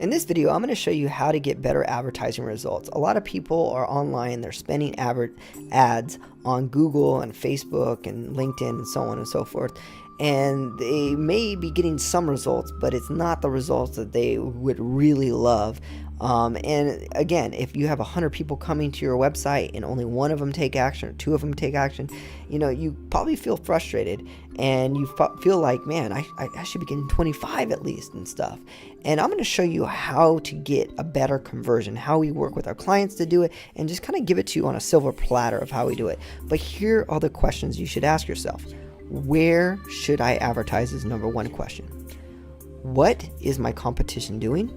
In this video, I'm going to show you how to get better advertising results. A lot of people are online, they're spending ads on Google and Facebook and LinkedIn and so on and so forth. And they may be getting some results, but it's not the results that they would really love. And again, if you have 100 people coming to your website and only one of them take action or two of them take action, you probably feel frustrated and you feel like, man, I should be getting 25 at least and stuff. And I'm going to show you how to get a better conversion, how we work with our clients to do it, and just kind of give it to you on a silver platter of how we do it. But here are the questions you should ask yourself. Where should I advertise is number one question. What is my competition doing?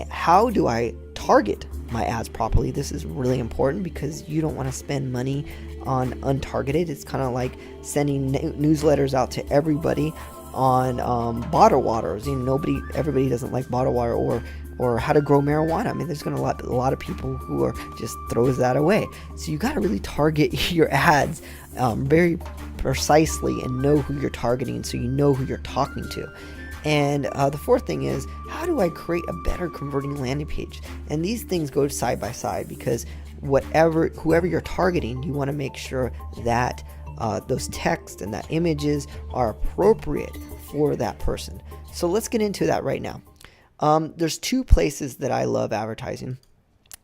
How do I target my ads properly? This is really important because you don't want to spend money on untargeted. It's kind of like sending newsletters out to everybody on bottled waters. Everybody doesn't like bottled water or how to grow marijuana. I mean, there's going to a lot of people who are just throws that away. So you got to really target your ads very precisely and know who you're targeting, so you know who you're talking to. And the fourth thing is, how do I create a better converting landing page? And these things go side by side because whoever you're targeting, you want to make sure that those text and that images are appropriate for that person. So let's get into that right now. There's two places that I love advertising,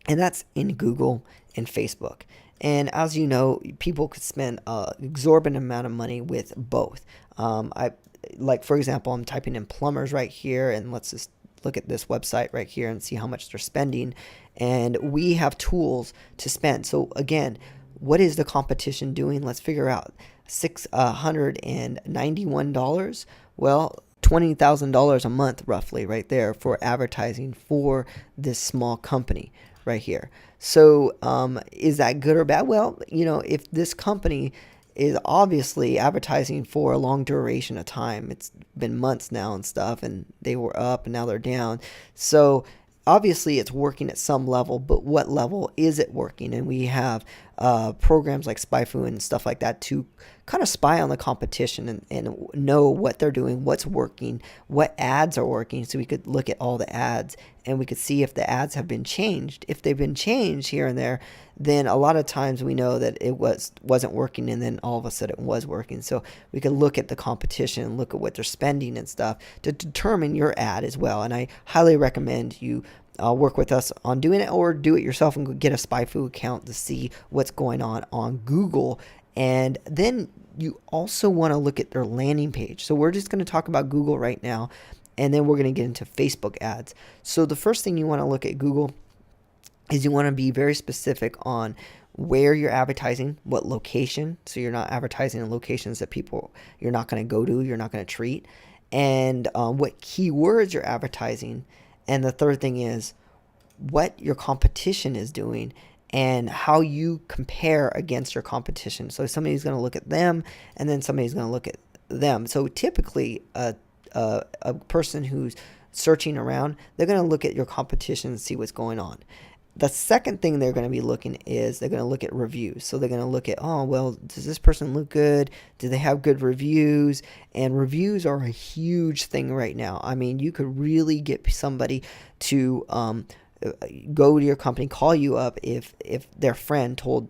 and that's in Google and Facebook. And as you know, people could spend an exorbitant amount of money with both. For example, I'm typing in plumbers right here, and let's just look at this website right here and see how much they're spending. And we have tools to spend. So again, what is the competition doing? Let's figure out. $691. Well, $20,000 a month roughly right there for advertising for this small company right here. So is that good or bad? Well, if this company is obviously advertising for a long duration of time, it's been months now and stuff, and they were up and now they're down. So obviously it's working at some level, but what level is it working? And we have programs like SpyFu and stuff like that to kind of spy on the competition and know what they're doing, what's working, what ads are working, so we could look at all the ads and we could see if the ads have been changed. If they've been changed here and there, then a lot of times we know that it wasn't working, and then all of a sudden it was working. So we can look at the competition, look at what they're spending and stuff to determine your ad as well. And I highly recommend you work with us on doing it, or do it yourself and get a SpyFu account to see what's going on Google. And then you also want to look at their landing page. So we're just going to talk about Google right now, and then we're going to get into Facebook ads. So the first thing you want to look at Google is you want to be very specific on where you're advertising, what location. So you're not advertising in locations that you're not going to go to, you're not going to treat, and what keywords you're advertising. And the third thing is what your competition is doing and how you compare against your competition. So somebody's going to look at them, and then somebody's going to look at them. So typically a person who's searching around, they're going to look at your competition and see what's going on. The second thing they're going to be looking is they're going to look at reviews. So they're going to look at, oh, well, does this person look good? Do they have good reviews? And reviews are a huge thing right now. I mean, you could really get somebody to go to your company, call you up if your friend told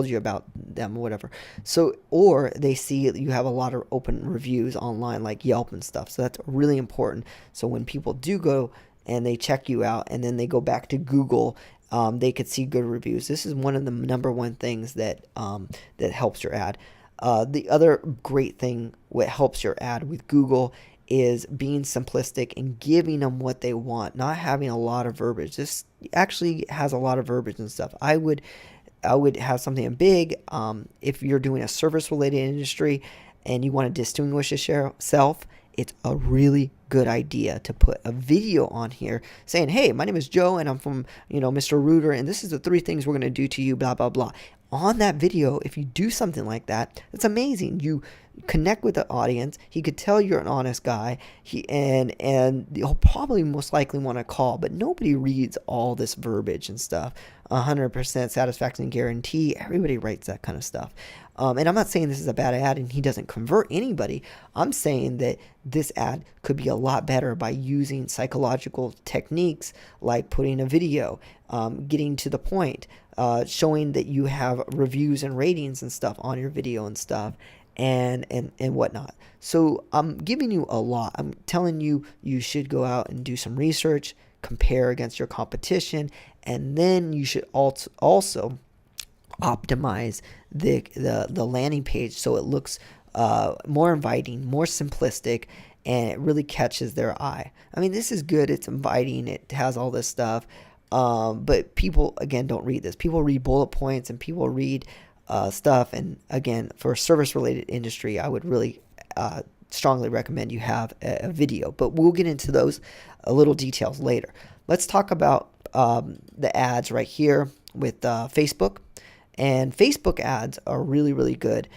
you about them or whatever. So, or they see you have a lot of open reviews online like Yelp and stuff. So that's really important. So when people do go and they check you out and then they go back to Google, they could see good reviews. This is one of the number one things that helps your ad. The other great thing what helps your ad with Google is being simplistic and giving them what they want, not having a lot of verbiage. This actually has a lot of verbiage and stuff. I would have something big if you're doing a service-related industry and you want to distinguish yourself. It's a really good idea to put a video on here saying, hey, my name is Joe and I'm from, Mr. Rooter, and this is the 3 things we're going to do to you, blah, blah, blah. On that video, if you do something like that, it's amazing. You connect with the audience. He could tell you're an honest guy. And he'll probably most likely want to call, but nobody reads all this verbiage and stuff. 100% satisfaction guarantee. Everybody writes that kind of stuff. And I'm not saying this is a bad ad and he doesn't convert anybody. I'm saying that this ad could be a lot better by using psychological techniques like putting a video, getting to the point, showing that you have reviews and ratings and stuff on your video and stuff, and whatnot. So I'm giving you a lot. I'm telling you you should go out and do some research, compare against your competition, and then you should also optimize the landing page so it looks more inviting, more simplistic, and it really catches their eye. I mean, this is good. It's inviting. It has all this stuff. But people, again, don't read this. People read bullet points and people read stuff. And again, for a service-related industry, I would really strongly recommend you have a video. But we'll get into those little details later. Let's talk about the ads right here with Facebook. And Facebook ads are really, really good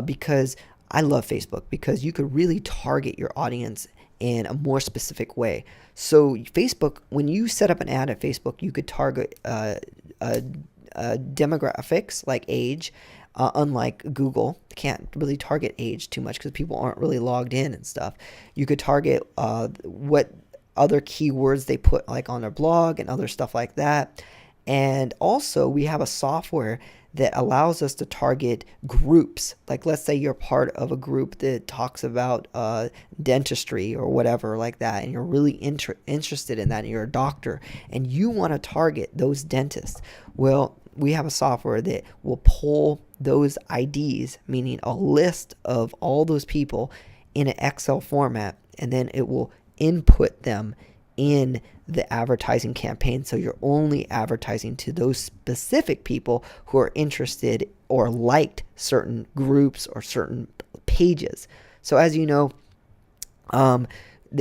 because I love Facebook because you could really target your audience in a more specific way. So Facebook, when you set up an ad at Facebook, you could target demographics like age, unlike Google. Can't really target age too much because people aren't really logged in and stuff. You could target what other keywords they put like on their blog and other stuff like that. And also we have a software that allows us to target groups. Like let's say you're part of a group that talks about dentistry or whatever like that, and you're really interested in that, and you're a doctor, and you want to target those dentists. Well, we have a software that will pull those IDs, meaning a list of all those people in an Excel format, and then it will input them in the advertising campaign. So you're only advertising to those specific people who are interested or liked certain groups or certain pages. So as you know,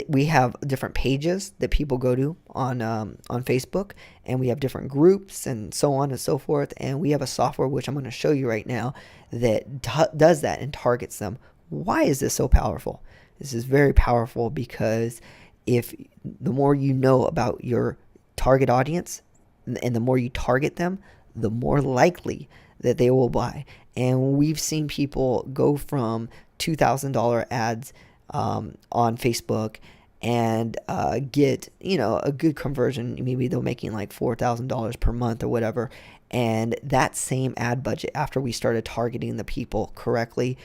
we have different pages that people go to on Facebook, and we have different groups and so on and so forth. And we have a software, which I'm going to show you right now, that does that and targets them. Why is this so powerful? This is very powerful because if the more you know about your target audience and the more you target them, the more likely that they will buy. And we've seen people go from $2,000 ads on Facebook and get, a good conversion. Maybe they're making like $4,000 per month or whatever. And that same ad budget, after we started targeting the people correctly,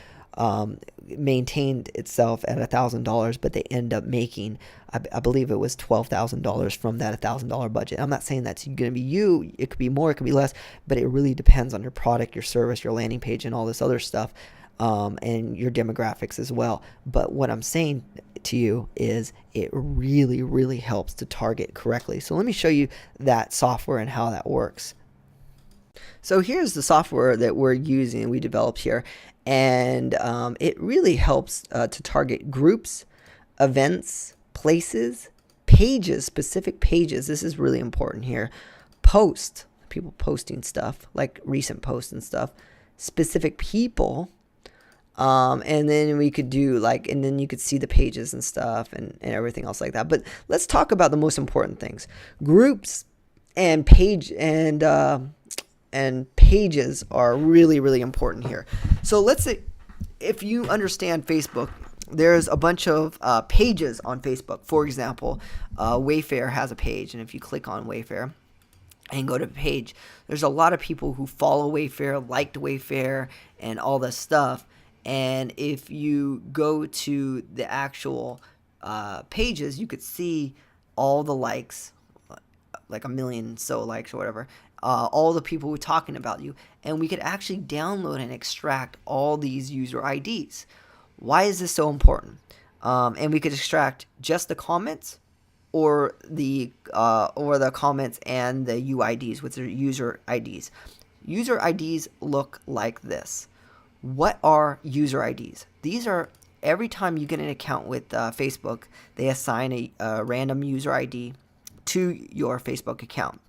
maintained itself at $1,000, but they end up making, I believe it was $12,000 from that $1,000 budget. I'm not saying that's going to be you. It could be more, it could be less, but it really depends on your product, your service, your landing page, and all this other stuff, and your demographics as well. But what I'm saying to you is it really, really helps to target correctly. So let me show you that software and how that works. So here's the software that we're using, we developed here, and it really helps to target groups, events, places, pages, specific pages. This is really important here. Post, people posting stuff, like recent posts and stuff, specific people, and then we could do and then you could see the pages and stuff and everything else like that. But let's talk about the most important things. Groups and pages are really, really important here. So let's say if you understand Facebook, there's a bunch of pages on Facebook. For example, Wayfair has a page, and if you click on Wayfair and go to the page, there's a lot of people who follow Wayfair, liked Wayfair, and all this stuff. And if you go to the actual pages, you could see all the likes, like 1 million so likes or whatever, all the people who are talking about you, and we could actually download and extract all these user IDs. Why is this so important? And we could extract just the comments or the comments and the UIDs, which are user IDs. User IDs look like this. What are user IDs? These are, every time you get an account with Facebook, they assign a random user ID to your Facebook account.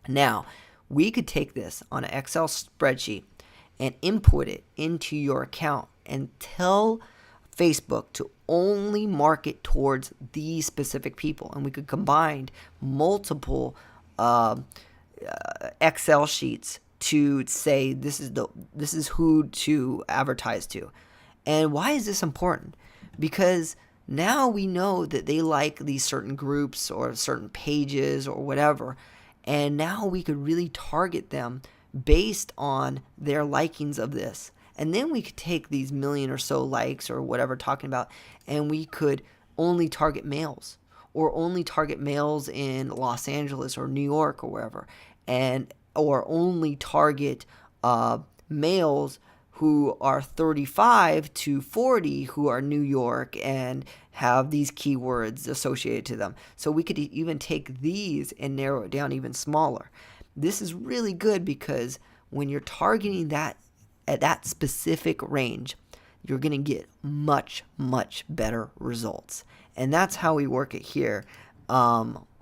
Now, we could take this on an Excel spreadsheet and input it into your account and tell Facebook to only market towards these specific people. And we could combine multiple Excel sheets to say this is who to advertise to. And why is this important? Because now we know that they like these certain groups or certain pages or whatever, and now we could really target them based on their likings of this. And then we could take these million or so likes or whatever talking about, and we could only target males, or only target males in Los Angeles or New York or wherever, and or only target males who are 35 to 40 who are New York and have these keywords associated to them. So we could even take these and narrow it down even smaller. This is really good because when you're targeting that at that specific range, you're going to get much, much better results. And that's how we work it here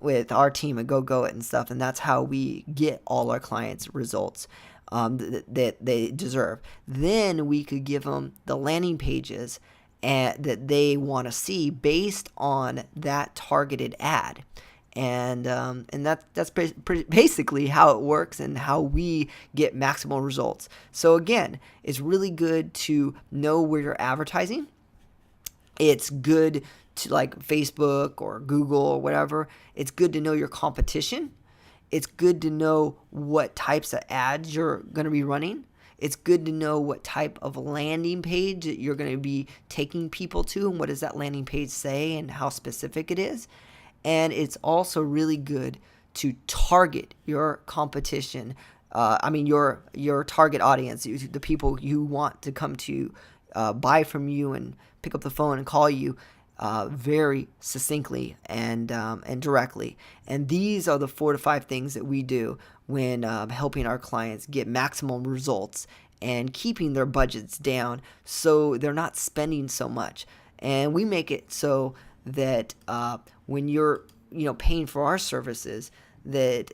with our team at GoGoIt and stuff. And that's how we get all our clients results that they deserve. Then we could give them the landing pages that they want to see based on that targeted ad. And that's basically how it works and how we get maximal results. So again, it's really good to know where you're advertising. It's good to, like Facebook or Google or whatever, it's good to know your competition. It's good to know what types of ads you're going to be running. It's good to know what type of landing page that you're going to be taking people to, and what does that landing page say and how specific it is. And it's also really good to target your competition. Your target audience, the people you want to come to buy from you and pick up the phone and call you very succinctly and directly. And these are the 4 to 5 things that we do when helping our clients get maximum results and keeping their budgets down so they're not spending so much. And we make it so that when you're paying for our services, that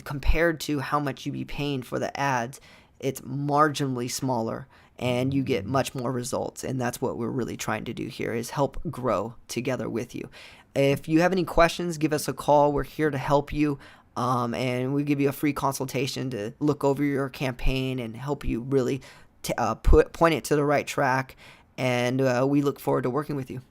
compared to how much you'd be paying for the ads, it's marginally smaller and you get much more results. And that's what we're really trying to do here, is help grow together with you. If you have any questions, give us a call. We're here to help you. And we give you a free consultation to look over your campaign and help you really point it to the right track. And we look forward to working with you.